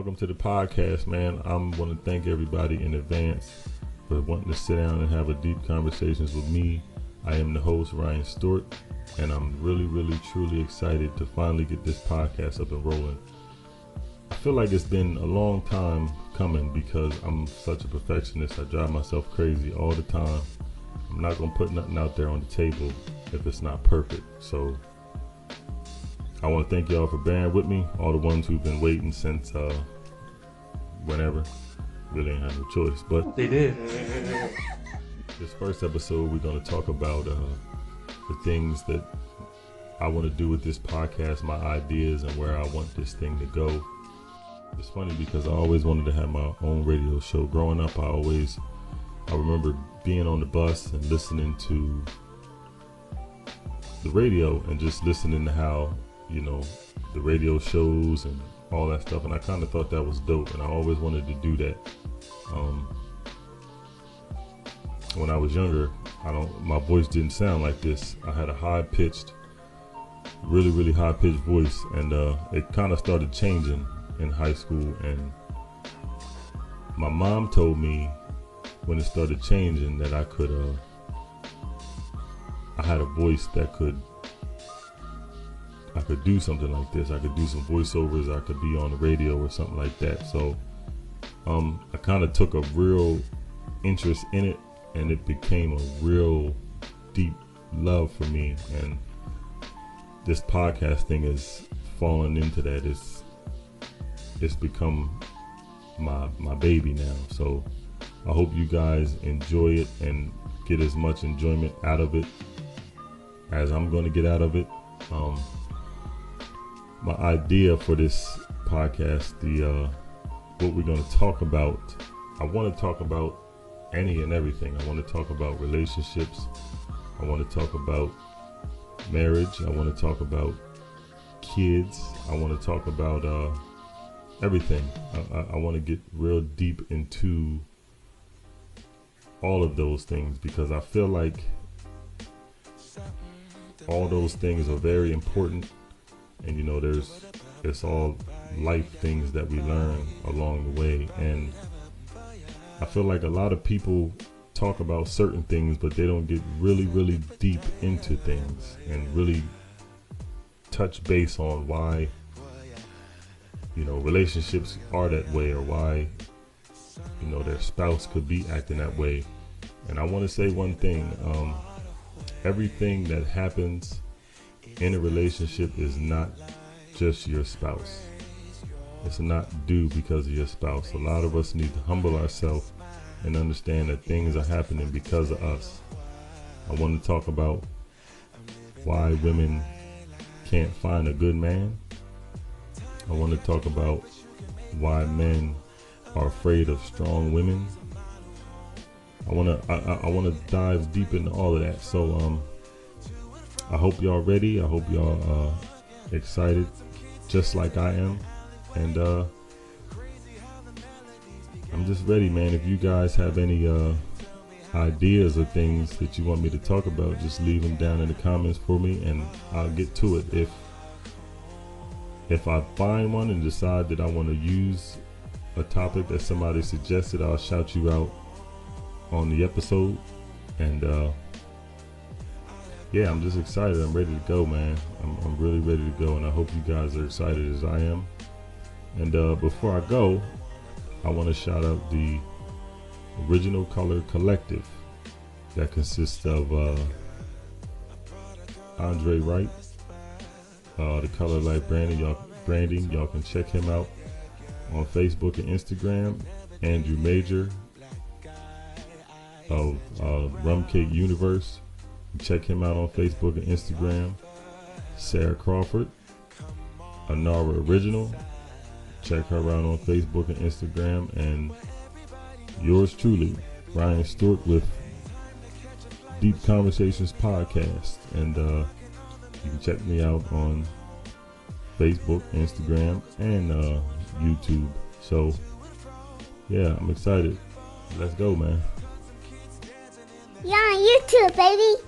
Welcome to the podcast, man. I want to thank everybody in advance for wanting to sit down and have a deep conversations with me. I am the host, Ryan Stewart, and I'm really, truly excited to finally get this podcast up and rolling. I feel like it's been a long time coming because I'm such a perfectionist. I drive myself crazy all the time. I'm not going to put nothing out there on the table if it's not perfect. So I want to thank y'all for bearing with me, all the ones who've been waiting since whenever. Really ain't had no choice, but they did. This first episode, we're going to talk about the things that I want to do with this podcast, my ideas, and where I want this thing to go. It's funny because I always wanted to have my own radio show. Growing up, I remember being on the bus and listening to the radio and just listening to how, the radio shows and all that stuff. And I kind of thought that was dope. And I always wanted to do that. When I was younger, my voice didn't sound like this. I had a high-pitched, really high-pitched voice. And it kind of started changing in high school. And my mom told me when it started changing that I had a voice that I could do something like this. I could do some voiceovers. I could be on the radio or something like that. So I kind of took a real interest in it, and it became a real deep love for me. And this podcast thing is falling into that. It's become my baby now. So I hope you guys enjoy it and get as much enjoyment out of it as I'm going to get out of it. My idea for this podcast, what we're going to talk about, I want to talk about any and everything. I want to talk about relationships. I want to talk about marriage. I want to talk about kids. I want to talk about everything. I want to get real deep into all of those things because I feel like all those things are very important. And it's all life things that we learn along the way. And I feel like a lot of people talk about certain things, but they don't get really deep into things and really touch base on why, relationships are that way, or why, their spouse could be acting that way. And I want to say one thing, everything that happens in a relationship is not just your spouse. It's not due because of your spouse. A lot of us need to humble ourselves and understand that things are happening because of us. I want to talk about why women can't find a good man. I want to talk about why men are afraid of strong women. I want to dive deep into all of that. So I hope y'all ready. I hope y'all excited, just like I am. And I'm just ready, man. If you guys have any ideas or things that you want me to talk about, just leave them down in the comments for me, and I'll get to it. If I find one and decide that I want to use a topic that somebody suggested, I'll shout you out on the episode. And yeah, I'm just excited. I'm ready to go, man. I'm really ready to go, and I hope you guys are excited as I am. And before I go, I want to shout out the Original Color Collective that consists of Andre Wright, the Color Life Branding. Y'all can check him out on Facebook and Instagram. Andrew Major of Rum Cake Universe. Check him out on Facebook and Instagram. Sarah Crawford, Anara Original. Check her out on Facebook and Instagram. And yours truly, Ryan Stewart with Deep Conversations Podcast. And you can check me out on Facebook, Instagram, and YouTube. So yeah, I'm excited. Let's go, man. You're on YouTube, baby.